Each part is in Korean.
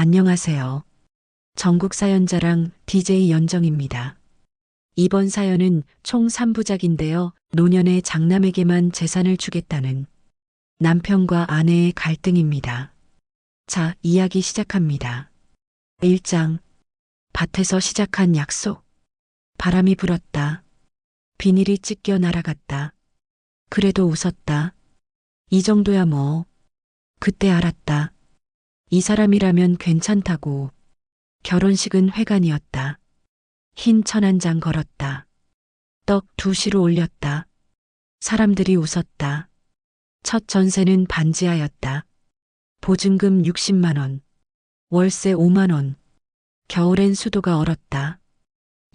안녕하세요. 전국 사연자랑 DJ 연정입니다. 이번 사연은 총 3부작인데요. 노년의 장남에게만 재산을 주겠다는 남편과 아내의 갈등입니다. 자, 이야기 시작합니다. 1장. 밭에서 시작한 약속. 바람이 불었다. 비닐이 찢겨 날아갔다. 그래도 웃었다. 이 정도야 뭐. 그때 알았다. 이 사람이라면 괜찮다고. 결혼식은 회관이었다. 흰 천 한 장 걸었다. 떡 2시로 올렸다. 사람들이 웃었다. 첫 전세는 반지하였다. 보증금 60만 원. 월세 5만 원. 겨울엔 수도가 얼었다.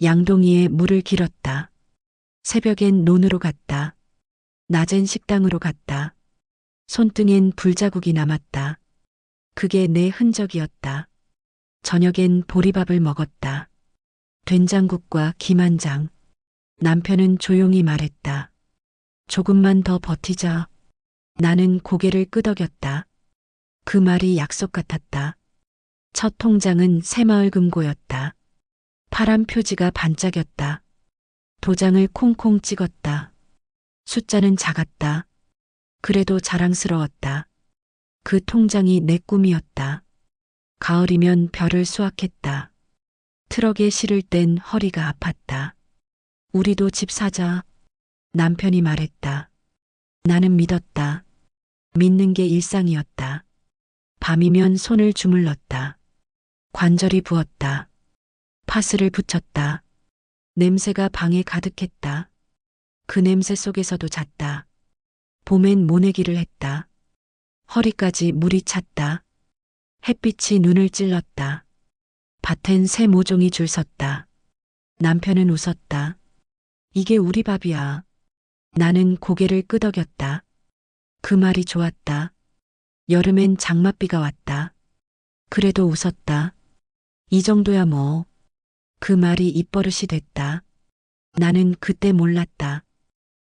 양동이에 물을 길었다. 새벽엔 논으로 갔다. 낮엔 식당으로 갔다. 손등엔 불자국이 남았다. 그게 내 흔적이었다. 저녁엔 보리밥을 먹었다. 된장국과 김 한 장. 남편은 조용히 말했다. 조금만 더 버티자. 나는 고개를 끄덕였다. 그 말이 약속 같았다. 첫 통장은 새마을금고였다. 파란 표지가 반짝였다. 도장을 콩콩 찍었다. 숫자는 작았다. 그래도 자랑스러웠다. 그 통장이 내 꿈이었다. 가을이면 별을 수확했다. 트럭에 실을 땐 허리가 아팠다. 우리도 집 사자. 남편이 말했다. 나는 믿었다. 믿는 게 일상이었다. 밤이면 손을 주물렀다. 관절이 부었다. 파스를 붙였다. 냄새가 방에 가득했다. 그 냄새 속에서도 잤다. 봄엔 모내기를 했다. 허리까지 물이 찼다. 햇빛이 눈을 찔렀다. 밭엔 새 모종이 줄 섰다. 남편은 웃었다. 이게 우리 밥이야. 나는 고개를 끄덕였다. 그 말이 좋았다. 여름엔 장맛비가 왔다. 그래도 웃었다. 이 정도야 뭐. 그 말이 입버릇이 됐다. 나는 그때 몰랐다.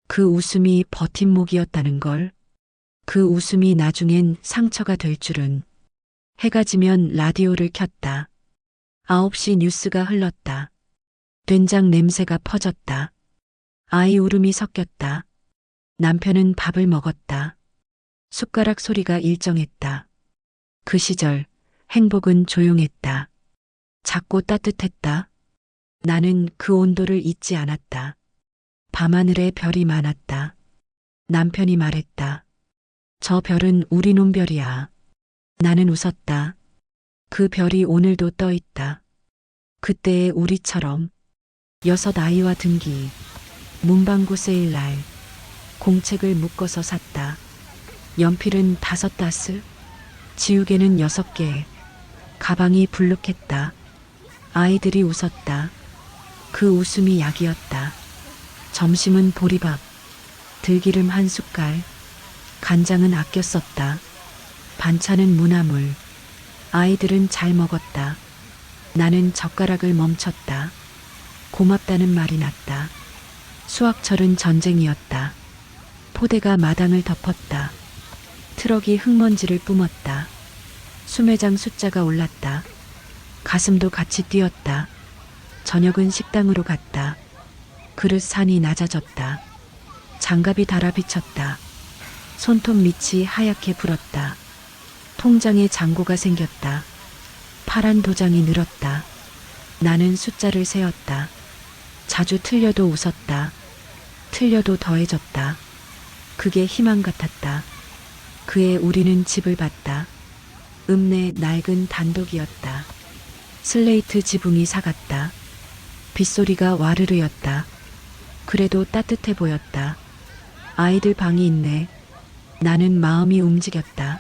그 웃음이 버팀목이었다는 걸. 그 웃음이 나중엔 상처가 될 줄은. 해가 지면 라디오를 켰다. 9시 뉴스가 흘렀다. 된장 냄새가 퍼졌다. 아이 울음이 섞였다. 남편은 밥을 먹었다. 숟가락 소리가 일정했다. 그 시절 행복은 조용했다. 작고 따뜻했다. 나는 그 온도를 잊지 않았다. 밤하늘에 별이 많았다. 남편이 말했다. 저 별은 우리 놈별이야. 나는 웃었다. 그 별이 오늘도 떠 있다. 그때의 우리처럼 6 아이와 등기. 문방구 세일날 공책을 묶어서 샀다. 연필은 5다스, 지우개는 6개. 가방이 불룩했다. 아이들이 웃었다. 그 웃음이 약이었다. 점심은 보리밥, 들기름 1숟갈, 간장은 아껴 썼다. 반찬은 무나물. 아이들은 잘 먹었다. 나는 젓가락을 멈췄다. 고맙다는 말이 났다. 수학철은 전쟁이었다. 포대가 마당을 덮었다. 트럭이 흙먼지를 뿜었다. 수매장 숫자가 올랐다. 가슴도 같이 뛰었다. 저녁은 식당으로 갔다. 그릇 산이 낮아졌다. 장갑이 달아 비쳤다. 손톱 밑이 하얗게 불었다. 통장에 잔고가 생겼다. 파란 도장이 늘었다. 나는 숫자를 세었다. 자주 틀려도 웃었다. 틀려도 더해졌다. 그게 희망 같았다. 그의 우리는 집을 봤다. 읍내 낡은 단독이었다. 슬레이트 지붕이 사갔다. 빗소리가 와르르였다. 그래도 따뜻해 보였다. 아이들 방이 있네. 나는 마음이 움직였다.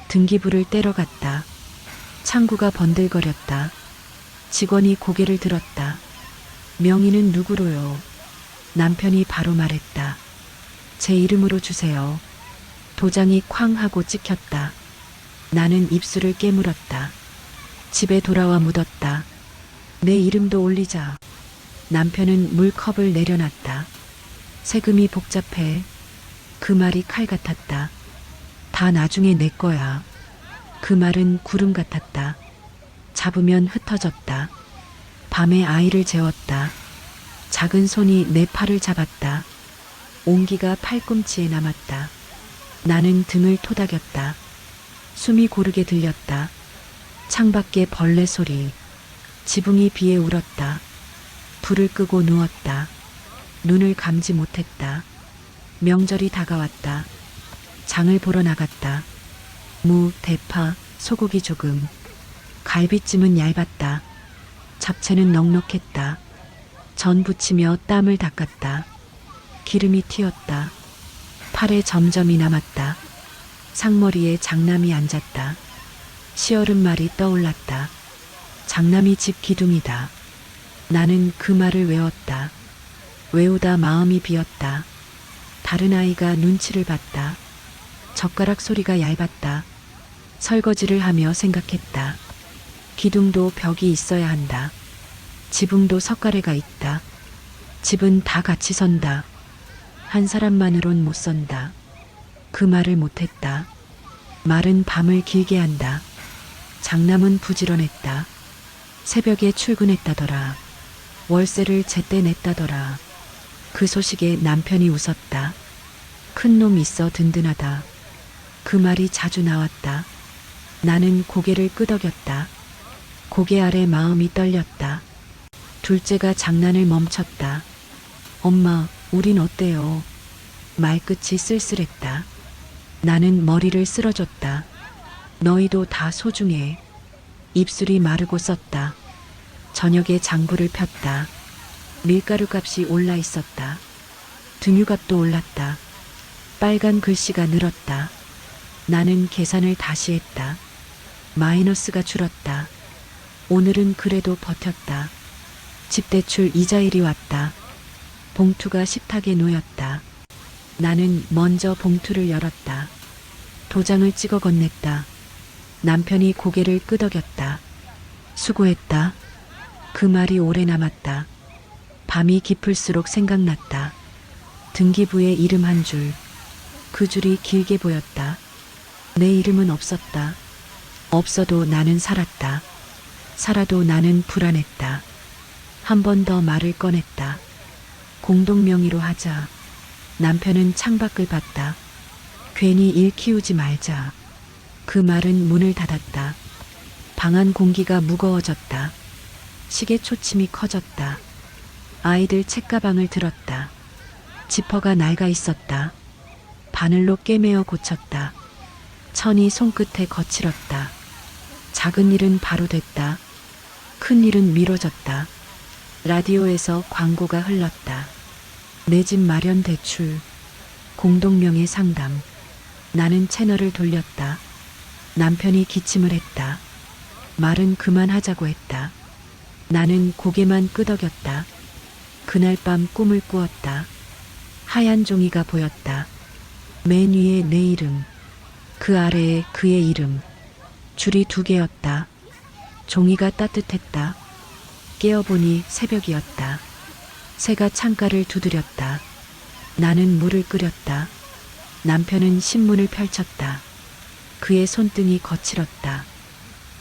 등기부를 떼러 갔다. 창구가 번들거렸다. 직원이 고개를 들었다. 명의는 누구로요? 남편이 바로 말했다. 제 이름으로 주세요. 도장이 쾅 하고 찍혔다. 나는 입술을 깨물었다. 집에 돌아와 묻었다. 내 이름도 올리자. 남편은 물컵을 내려놨다. 세금이 복잡해. 그 말이 칼 같았다. 다 나중에 내 거야. 그 말은 구름 같았다. 잡으면 흩어졌다. 밤에 아이를 재웠다. 작은 손이 내 팔을 잡았다. 온기가 팔꿈치에 남았다. 나는 등을 토닥였다. 숨이 고르게 들렸다. 창밖에 벌레 소리. 지붕이 비에 울었다. 불을 끄고 누웠다. 눈을 감지 못했다. 명절이 다가왔다. 장을 보러 나갔다. 무, 대파, 소고기 조금. 갈비찜은 얇았다. 잡채는 넉넉했다. 전 부치며 땀을 닦았다. 기름이 튀었다. 팔에 점점이 남았다. 상머리에 장남이 앉았다. 시어른 말이 떠올랐다. 장남이 집 기둥이다. 나는 그 말을 외웠다. 외우다 마음이 비었다. 다른 아이가 눈치를 봤다. 젓가락 소리가 얇았다. 설거지를 하며 생각했다. 기둥도 벽이 있어야 한다. 지붕도 석가래가 있다. 집은 다 같이 선다. 한 사람만으론 못 선다. 그 말을 못했다. 말은 밤을 길게 한다. 장남은 부지런했다. 새벽에 출근했다더라. 월세를 제때 냈다더라. 그 소식에 남편이 웃었다. 큰 놈 있어 든든하다. 그 말이 자주 나왔다. 나는 고개를 끄덕였다. 고개 아래 마음이 떨렸다. 둘째가 장난을 멈췄다. 엄마, 우린 어때요? 말끝이 쓸쓸했다. 나는 머리를 쓸어줬다. 너희도 다 소중해. 입술이 마르고 썼다. 저녁에 장부를 폈다. 밀가루 값이 올라 있었다. 등유값도 올랐다. 빨간 글씨가 늘었다. 나는 계산을 다시 했다. 마이너스가 줄었다. 오늘은 그래도 버텼다. 집대출 이자일이 왔다. 봉투가 식탁에 놓였다. 나는 먼저 봉투를 열었다. 도장을 찍어 건넸다. 남편이 고개를 끄덕였다. 수고했다. 그 말이 오래 남았다. 밤이 깊을수록 생각났다. 등기부에 이름 한 줄. 그 줄이 길게 보였다. 내 이름은 없었다. 없어도 나는 살았다. 살아도 나는 불안했다. 한 번 더 말을 꺼냈다. 공동명의로 하자. 남편은 창밖을 봤다. 괜히 일 키우지 말자. 그 말은 문을 닫았다. 방 안 공기가 무거워졌다. 시계 초침이 커졌다. 아이들 책가방을 들었다. 지퍼가 낡아 있었다. 바늘로 꿰매어 고쳤다. 천이 손끝에 거칠었다. 작은 일은 바로 됐다. 큰 일은 미뤄졌다. 라디오에서 광고가 흘렀다. 내 집 마련 대출. 공동명의 상담. 나는 채널을 돌렸다. 남편이 기침을 했다. 말은 그만하자고 했다. 나는 고개만 끄덕였다. 그날 밤 꿈을 꾸었다. 하얀 종이가 보였다. 맨 위에 내 이름, 그 아래에 그의 이름. 줄이 2개였다. 종이가 따뜻했다. 깨어보니 새벽이었다. 새가 창가를 두드렸다. 나는 물을 끓였다. 남편은 신문을 펼쳤다. 그의 손등이 거칠었다.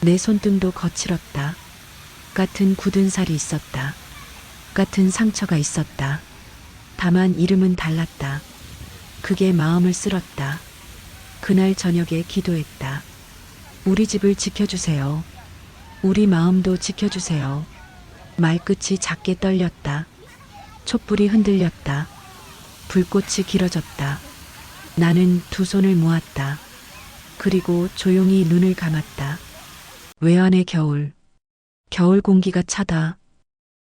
내 손등도 거칠었다. 같은 굳은 살이 있었다. 같은 상처가 있었다. 다만 이름은 달랐다. 그게 마음을 쓸었다. 그날 저녁에 기도했다. 우리 집을 지켜주세요. 우리 마음도 지켜주세요. 말끝이 작게 떨렸다. 촛불이 흔들렸다. 불꽃이 길어졌다. 나는 2 손을 모았다. 그리고 조용히 눈을 감았다. 외환의 겨울. 겨울 공기가 차다.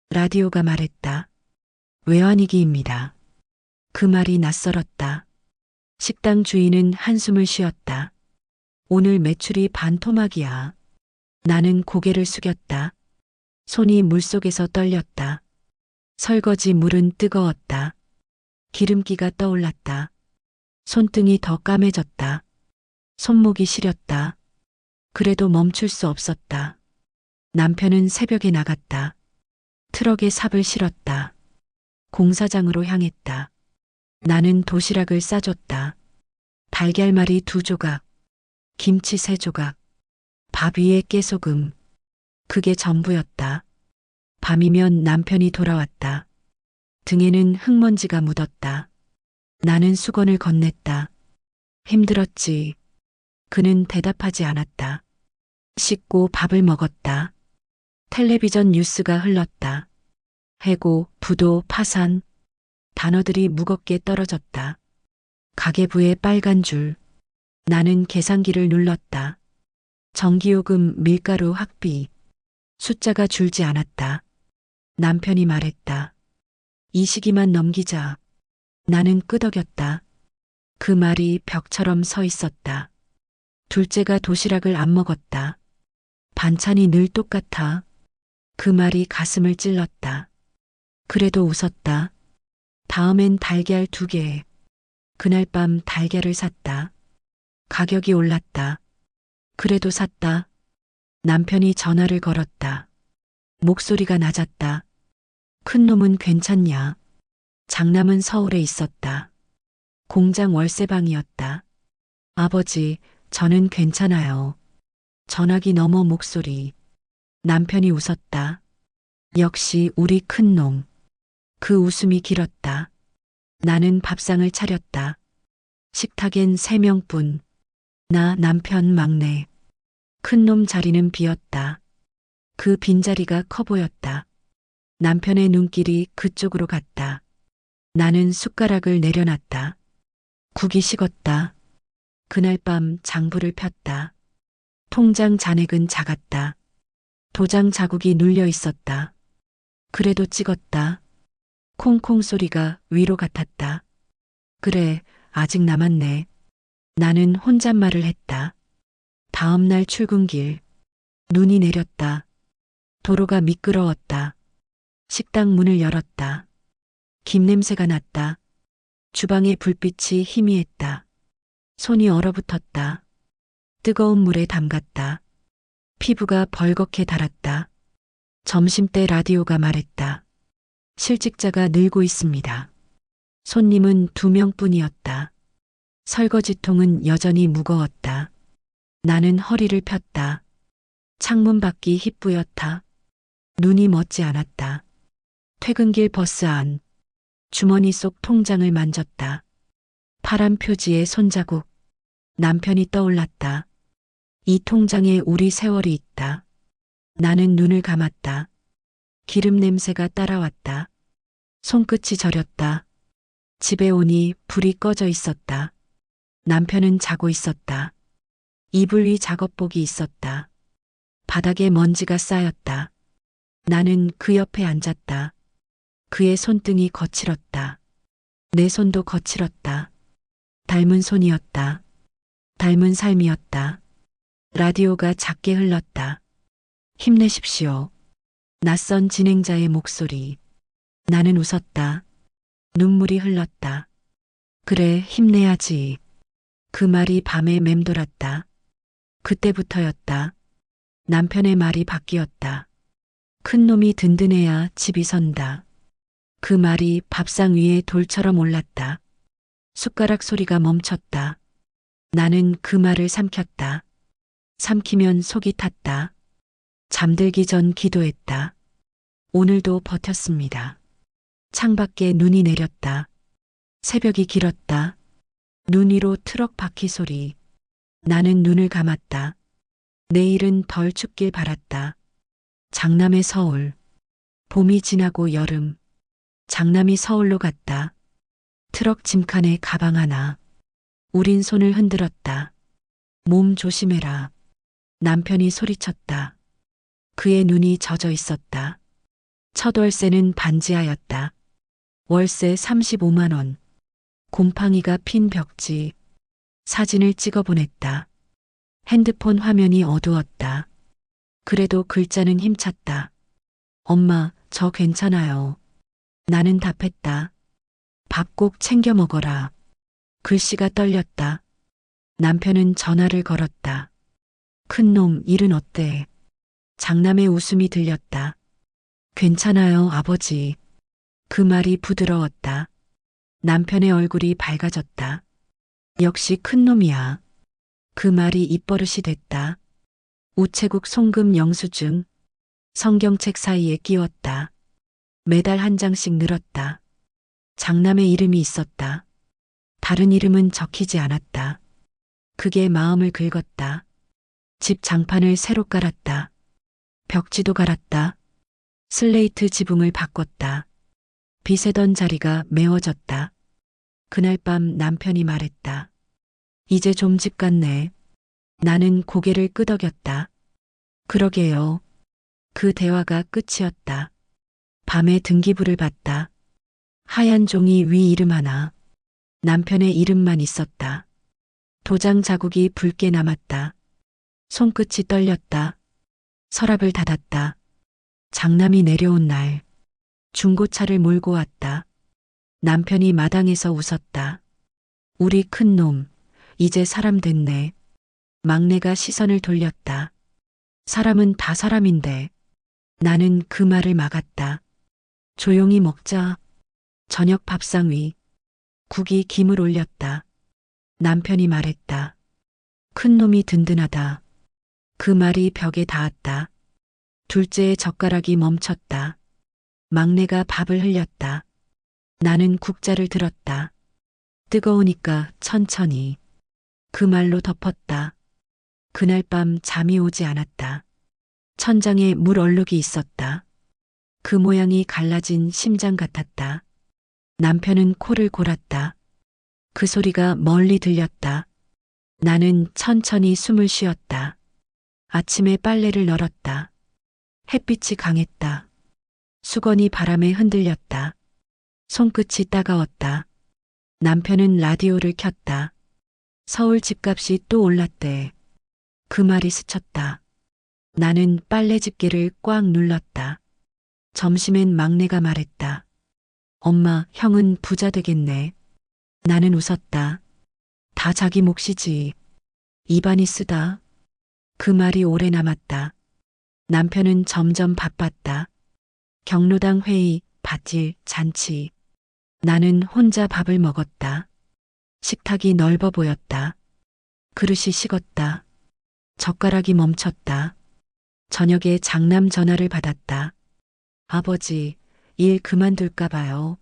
라디오가 말했다. 외환위기입니다. 그 말이 낯설었다. 식당 주인은 한숨을 쉬었다. 오늘 매출이 반토막이야. 나는 고개를 숙였다. 손이 물속에서 떨렸다. 설거지 물은 뜨거웠다. 기름기가 떠올랐다. 손등이 더 까매졌다. 손목이 시렸다. 그래도 멈출 수 없었다. 남편은 새벽에 나갔다. 트럭에 삽을 실었다. 공사장으로 향했다. 나는 도시락을 싸줬다. 달걀말이 2 조각, 김치 3 조각, 밥 위에 깨소금. 그게 전부였다. 밤이면 남편이 돌아왔다. 등에는 흙먼지가 묻었다. 나는 수건을 건넸다. 힘들었지. 그는 대답하지 않았다. 씻고 밥을 먹었다. 텔레비전 뉴스가 흘렀다. 해고, 부도, 파산. 단어들이 무겁게 떨어졌다. 가계부에 빨간 줄. 나는 계산기를 눌렀다. 전기요금, 밀가루, 학비. 숫자가 줄지 않았다. 남편이 말했다. 이 시기만 넘기자. 나는 끄덕였다. 그 말이 벽처럼 서 있었다. 둘째가 도시락을 안 먹었다. 반찬이 늘 똑같아. 그 말이 가슴을 찔렀다. 그래도 웃었다. 다음엔 달걀 2개. 그날 밤 달걀을 샀다. 가격이 올랐다. 그래도 샀다. 남편이 전화를 걸었다. 목소리가 낮았다. 큰 놈은 괜찮냐? 장남은 서울에 있었다. 공장 월세방이었다. 아버지, 저는 괜찮아요. 전화기 너머 목소리. 남편이 웃었다. 역시 우리 큰 놈. 그 웃음이 길었다. 나는 밥상을 차렸다. 식탁엔 3명뿐. 나, 남편, 막내. 큰 놈 자리는 비었다. 그 빈자리가 커 보였다. 남편의 눈길이 그쪽으로 갔다. 나는 숟가락을 내려놨다. 국이 식었다. 그날 밤 장부를 폈다. 통장 잔액은 작았다. 도장 자국이 눌려 있었다. 그래도 찍었다. 콩콩 소리가 위로 같았다. 그래, 아직 남았네. 나는 혼잣말을 했다. 다음 날 출근길. 눈이 내렸다. 도로가 미끄러웠다. 식당 문을 열었다. 김 냄새가 났다. 주방의 불빛이 희미했다. 손이 얼어붙었다. 뜨거운 물에 담갔다. 피부가 벌겋게 달았다. 점심때 라디오가 말했다. 실직자가 늘고 있습니다. 손님은 2명뿐이었다. 설거지통은 여전히 무거웠다. 나는 허리를 폈다. 창문 밖이 희뿌옇다. 눈이 멎지 않았다. 퇴근길 버스 안. 주머니 속 통장을 만졌다. 파란 표지의 손자국. 남편이 떠올랐다. 이 통장에 우리 세월이 있다. 나는 눈을 감았다. 기름 냄새가 따라왔다. 손끝이 저렸다. 집에 오니 불이 꺼져 있었다. 남편은 자고 있었다. 이불 위 작업복이 있었다. 바닥에 먼지가 쌓였다. 나는 그 옆에 앉았다. 그의 손등이 거칠었다. 내 손도 거칠었다. 닮은 손이었다. 닮은 삶이었다. 라디오가 작게 흘렀다. 힘내십시오. 낯선 진행자의 목소리. 나는 웃었다. 눈물이 흘렀다. 그래, 힘내야지. 그 말이 밤에 맴돌았다. 그때부터였다. 남편의 말이 바뀌었다. 큰 놈이 든든해야 집이 선다. 그 말이 밥상 위에 돌처럼 올랐다. 숟가락 소리가 멈췄다. 나는 그 말을 삼켰다. 삼키면 속이 탔다. 잠들기 전 기도했다. 오늘도 버텼습니다. 창밖에 눈이 내렸다. 새벽이 길었다. 눈 위로 트럭 바퀴 소리. 나는 눈을 감았다. 내일은 덜 춥길 바랐다. 장남의 서울. 봄이 지나고 여름. 장남이 서울로 갔다. 트럭 짐칸에 가방 하나. 우린 손을 흔들었다. 몸 조심해라. 남편이 소리쳤다. 그의 눈이 젖어 있었다. 첫 월세는 반지하였다. 월세 35만 원. 곰팡이가 핀 벽지. 사진을 찍어 보냈다. 핸드폰 화면이 어두웠다. 그래도 글자는 힘찼다. 엄마, 저 괜찮아요. 나는 답했다. 밥 꼭 챙겨 먹어라. 글씨가 떨렸다. 남편은 전화를 걸었다. 큰 놈, 일은 어때? 장남의 웃음이 들렸다. 괜찮아요, 아버지. 그 말이 부드러웠다. 남편의 얼굴이 밝아졌다. 역시 큰 놈이야. 그 말이 입버릇이 됐다. 우체국 송금 영수증. 성경책 사이에 끼웠다. 매달 한 장씩 늘었다. 장남의 이름이 있었다. 다른 이름은 적히지 않았다. 그게 마음을 긁었다. 집 장판을 새로 깔았다. 벽지도 갈았다. 슬레이트 지붕을 바꿨다. 비세던 자리가 메워졌다. 그날 밤 남편이 말했다. 이제 좀 집 같네. 나는 고개를 끄덕였다. 그러게요. 그 대화가 끝이었다. 밤에 등기부를 봤다. 하얀 종이 위 이름 하나. 남편의 이름만 있었다. 도장 자국이 붉게 남았다. 손끝이 떨렸다. 서랍을 닫았다. 장남이 내려온 날. 중고차를 몰고 왔다. 남편이 마당에서 웃었다. 우리 큰 놈, 이제 사람 됐네. 막내가 시선을 돌렸다. 사람은 다 사람인데. 나는 그 말을 막았다. 조용히 먹자. 저녁 밥상 위. 국이 김을 올렸다. 남편이 말했다. 큰 놈이 든든하다. 그 말이 벽에 닿았다. 둘째의 젓가락이 멈췄다. 막내가 밥을 흘렸다. 나는 국자를 들었다. 뜨거우니까 천천히. 그 말로 덮었다. 그날 밤 잠이 오지 않았다. 천장에 물 얼룩이 있었다. 그 모양이 갈라진 심장 같았다. 남편은 코를 골았다. 그 소리가 멀리 들렸다. 나는 천천히 숨을 쉬었다. 아침에 빨래를 널었다. 햇빛이 강했다. 수건이 바람에 흔들렸다. 손끝이 따가웠다. 남편은 라디오를 켰다. 서울 집값이 또 올랐대. 그 말이 스쳤다. 나는 빨래 집게를 꽉 눌렀다. 점심엔 막내가 말했다. 엄마, 형은 부자 되겠네. 나는 웃었다. 다 자기 몫이지. 입안이 쓰다. 그 말이 오래 남았다. 남편은 점점 바빴다. 경로당 회의, 밭일, 잔치. 나는 혼자 밥을 먹었다. 식탁이 넓어 보였다. 그릇이 식었다. 젓가락이 멈췄다. 저녁에 장남 전화를 받았다. 아버지, 일 그만둘까 봐요.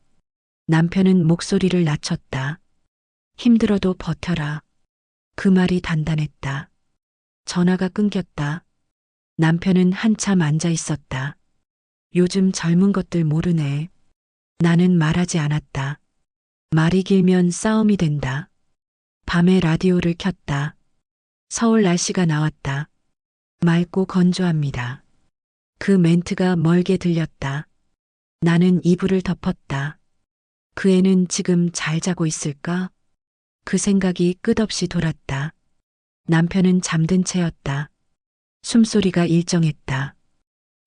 남편은 목소리를 낮췄다. 힘들어도 버텨라. 그 말이 단단했다. 전화가 끊겼다. 남편은 한참 앉아 있었다. 요즘 젊은 것들 모르네. 나는 말하지 않았다. 말이 길면 싸움이 된다. 밤에 라디오를 켰다. 서울 날씨가 나왔다. 맑고 건조합니다. 그 멘트가 멀게 들렸다. 나는 이불을 덮었다. 그 애는 지금 잘 자고 있을까? 그 생각이 끝없이 돌았다. 남편은 잠든 채였다. 숨소리가 일정했다.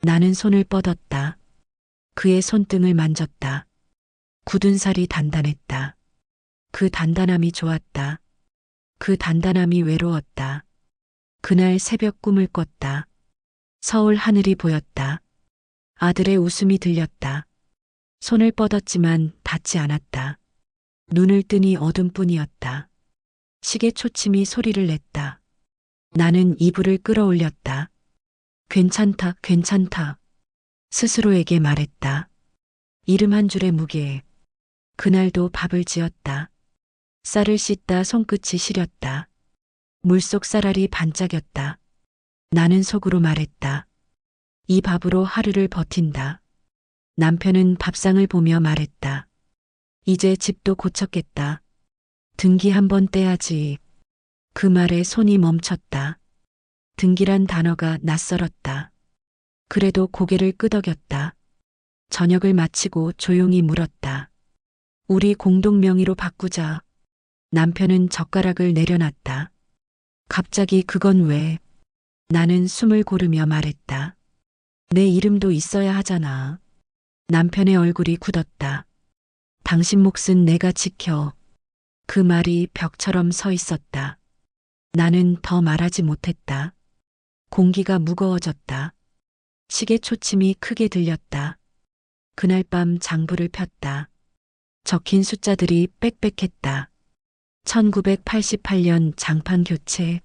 나는 손을 뻗었다. 그의 손등을 만졌다. 굳은 살이 단단했다. 그 단단함이 좋았다. 그 단단함이 외로웠다. 그날 새벽 꿈을 꿨다. 서울 하늘이 보였다. 아들의 웃음이 들렸다. 손을 뻗었지만 닿지 않았다. 눈을 뜨니 어둠뿐이었다. 시계 초침이 소리를 냈다. 나는 이불을 끌어올렸다. 괜찮다, 괜찮다. 스스로에게 말했다. 이름 한 줄의 무게. 그날도 밥을 지었다. 쌀을 씻다 손끝이 시렸다. 물속 쌀알이 반짝였다. 나는 속으로 말했다. 이 밥으로 하루를 버틴다. 남편은 밥상을 보며 말했다. 이제 집도 고쳤겠다. 등기 한번 떼야지. 그 말에 손이 멈췄다. 등기란 단어가 낯설었다. 그래도 고개를 끄덕였다. 저녁을 마치고 조용히 물었다. 우리 공동 명의로 바꾸자. 남편은 젓가락을 내려놨다. 갑자기 그건 왜? 나는 숨을 고르며 말했다. 내 이름도 있어야 하잖아. 남편의 얼굴이 굳었다. 당신 몫은 내가 지켜. 그 말이 벽처럼 서 있었다. 나는 더 말하지 못했다. 공기가 무거워졌다. 시계 초침이 크게 들렸다. 그날 밤 장부를 폈다. 적힌 숫자들이 빽빽했다. 1988년 장판 교체,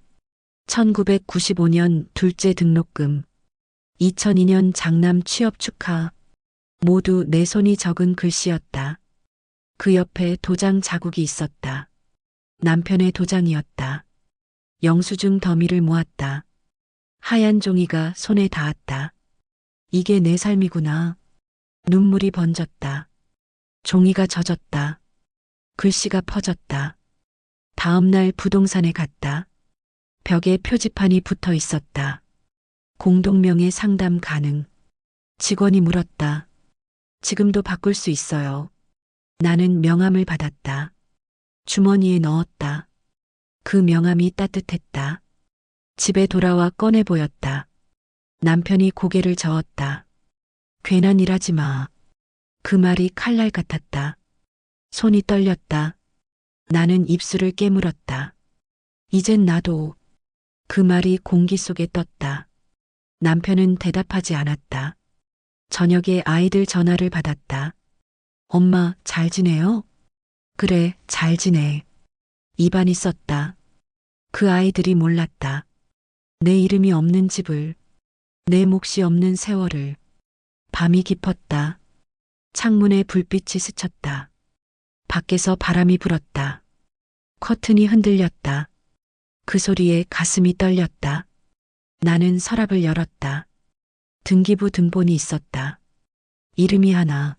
1995년 둘째 등록금, 2002년 장남 취업 축하. 모두 내 손이 적은 글씨였다. 그 옆에 도장 자국이 있었다. 남편의 도장이었다. 영수증 더미를 모았다. 하얀 종이가 손에 닿았다. 이게 내 삶이구나. 눈물이 번졌다. 종이가 젖었다. 글씨가 퍼졌다. 다음 날 부동산에 갔다. 벽에 표지판이 붙어 있었다. 공동명의 상담 가능. 직원이 물었다. 지금도 바꿀 수 있어요. 나는 명함을 받았다. 주머니에 넣었다. 그 명함이 따뜻했다. 집에 돌아와 꺼내 보였다. 남편이 고개를 저었다. 괜한 일 하지 마. 그 말이 칼날 같았다. 손이 떨렸다. 나는 입술을 깨물었다. 이젠 나도. 그 말이 공기 속에 떴다. 남편은 대답하지 않았다. 저녁에 아이들 전화를 받았다. 엄마, 잘 지내요? 그래, 잘 지내. 입안이 썼다. 그 아이들이 몰랐다. 내 이름이 없는 집을, 내 몫이 없는 세월을. 밤이 깊었다. 창문에 불빛이 스쳤다. 밖에서 바람이 불었다. 커튼이 흔들렸다. 그 소리에 가슴이 떨렸다. 나는 서랍을 열었다. 등기부 등본이 있었다. 이름이 하나.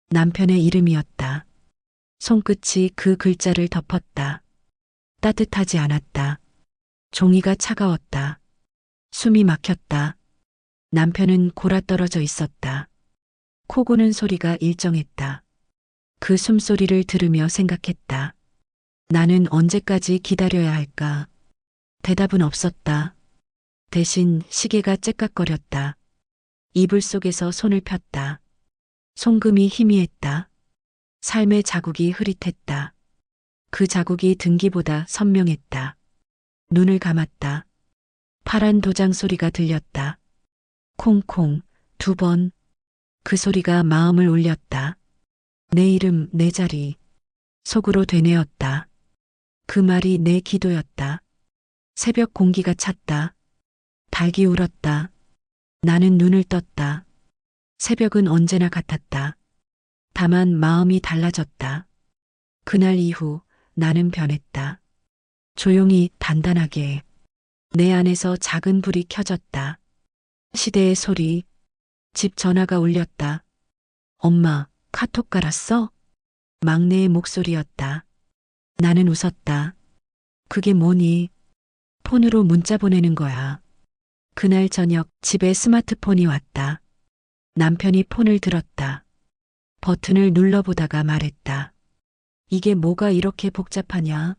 남편의 이름이었다. 손끝이 그 글자를 덮었다. 따뜻하지 않았다. 종이가 차가웠다. 숨이 막혔다. 남편은 골아떨어져 있었다. 코 고는 소리가 일정했다. 그 숨소리를 들으며 생각했다. 나는 언제까지 기다려야 할까? 대답은 없었다. 대신 시계가 째깍거렸다. 이불 속에서 손을 폈다. 송금이 희미했다. 삶의 자국이 흐릿했다. 그 자국이 등기보다 선명했다. 눈을 감았다. 파란 도장 소리가 들렸다. 콩콩 2번. 그 소리가 마음을 울렸다. 내 이름, 내 자리. 속으로 되뇌었다. 그 말이 내 기도였다. 새벽 공기가 찼다. 닭이 울었다. 나는 눈을 떴다. 새벽은 언제나 같았다. 다만 마음이 달라졌다. 그날 이후 나는 변했다. 조용히 단단하게. 내 안에서 작은 불이 켜졌다. 시대의 소리. 집 전화가 울렸다. 엄마, 카톡 깔았어? 막내의 목소리였다. 나는 웃었다. 그게 뭐니? 폰으로 문자 보내는 거야. 그날 저녁 집에 스마트폰이 왔다. 남편이 폰을 들었다. 버튼을 눌러보다가 말했다. 이게 뭐가 이렇게 복잡하냐?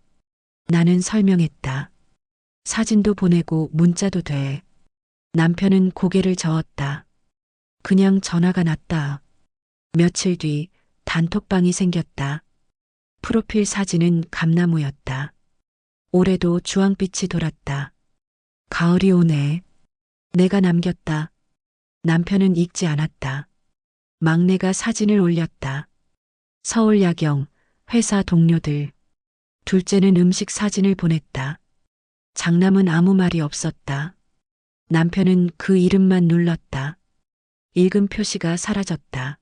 나는 설명했다. 사진도 보내고 문자도 돼. 남편은 고개를 저었다. 그냥 전화가 났다. 며칠 뒤 단톡방이 생겼다. 프로필 사진은 감나무였다. 올해도 주황빛이 돌았다. 가을이 오네. 내가 남겼다. 남편은 읽지 않았다. 막내가 사진을 올렸다. 서울 야경, 회사 동료들. 둘째는 음식 사진을 보냈다. 장남은 아무 말이 없었다. 남편은 그 이름만 눌렀다. 읽은 표시가 사라졌다.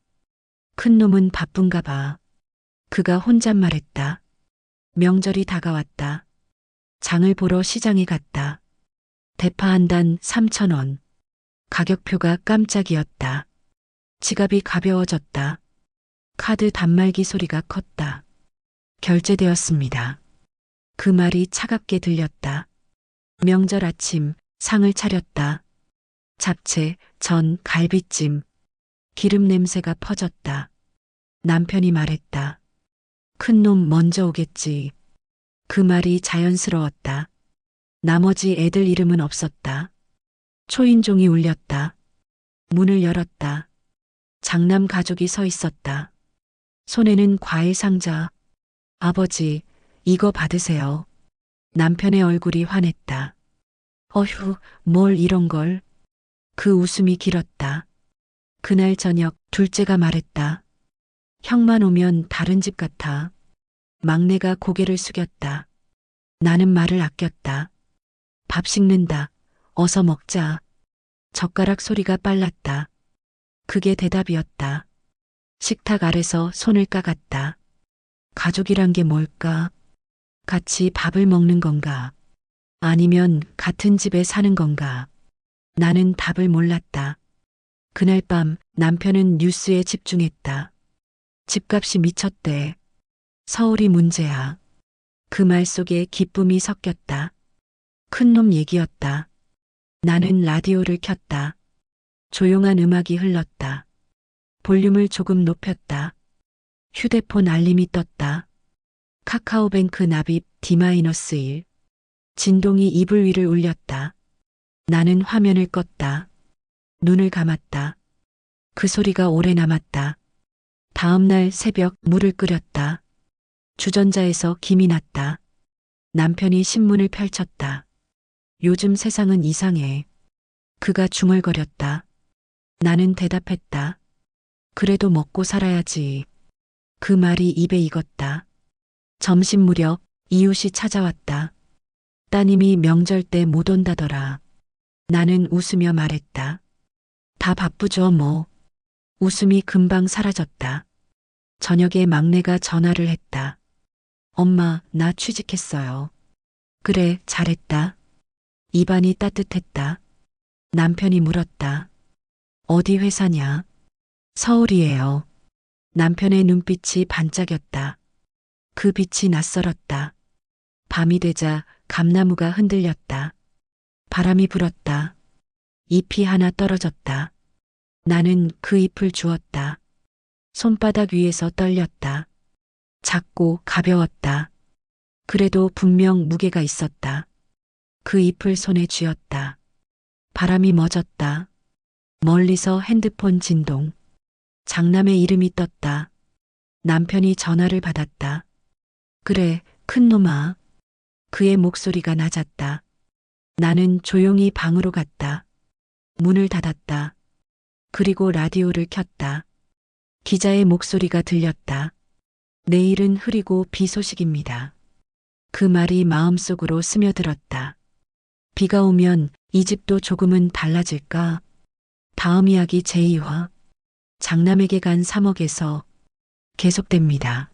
큰 놈은 바쁜가 봐. 그가 혼잣말했다. 명절이 다가왔다. 장을 보러 시장에 갔다. 대파 한 단 3,000원. 가격표가 깜짝이었다. 지갑이 가벼워졌다. 카드 단말기 소리가 컸다. 결제되었습니다. 그 말이 차갑게 들렸다. 명절 아침 상을 차렸다. 잡채, 전, 갈비찜. 기름 냄새가 퍼졌다. 남편이 말했다. 큰 놈 먼저 오겠지. 그 말이 자연스러웠다. 나머지 애들 이름은 없었다. 초인종이 울렸다. 문을 열었다. 장남 가족이 서 있었다. 손에는 과일 상자. 아버지, 이거 받으세요. 남편의 얼굴이 환했다. 어휴, 뭘 이런 걸. 그 웃음이 길었다. 그날 저녁 둘째가 말했다. 형만 오면 다른 집 같아. 막내가 고개를 숙였다. 나는 말을 아꼈다. 밥 식는다. 어서 먹자. 젓가락 소리가 빨랐다. 그게 대답이었다. 식탁 아래서 손을 까갔다. 가족이란 게 뭘까? 같이 밥을 먹는 건가? 아니면 같은 집에 사는 건가? 나는 답을 몰랐다. 그날 밤 남편은 뉴스에 집중했다. 집값이 미쳤대. 서울이 문제야. 그 말 속에 기쁨이 섞였다. 큰놈 얘기였다. 나는 라디오를 켰다. 조용한 음악이 흘렀다. 볼륨을 조금 높였다. 휴대폰 알림이 떴다. 카카오뱅크 납입 D-1. 진동이 이불 위를 울렸다. 나는 화면을 껐다. 눈을 감았다. 그 소리가 오래 남았다. 다음 날 새벽 물을 끓였다. 주전자에서 김이 났다. 남편이 신문을 펼쳤다. 요즘 세상은 이상해. 그가 중얼거렸다. 나는 대답했다. 그래도 먹고 살아야지. 그 말이 입에 익었다. 점심 무렵 이웃이 찾아왔다. 따님이 명절 때 못 온다더라. 나는 웃으며 말했다. 다 바쁘죠 뭐. 웃음이 금방 사라졌다. 저녁에 막내가 전화를 했다. 엄마, 나 취직했어요. 그래, 잘했다. 입안이 따뜻했다. 남편이 물었다. 어디 회사냐? 서울이에요. 남편의 눈빛이 반짝였다. 그 빛이 낯설었다. 밤이 되자 감나무가 흔들렸다. 바람이 불었다. 잎이 하나 떨어졌다. 나는 그 잎을 주었다. 손바닥 위에서 떨렸다. 작고 가벼웠다. 그래도 분명 무게가 있었다. 그 잎을 손에 쥐었다. 바람이 멎었다. 멀리서 핸드폰 진동. 장남의 이름이 떴다. 남편이 전화를 받았다. 그래, 큰놈아. 그의 목소리가 낮았다. 나는 조용히 방으로 갔다. 문을 닫았다. 그리고 라디오를 켰다. 기자의 목소리가 들렸다. 내일은 흐리고 비 소식입니다. 그 말이 마음속으로 스며들었다. 비가 오면 이 집도 조금은 달라질까? 다음 이야기 제2화. 장남에게 간 3억에서 계속됩니다.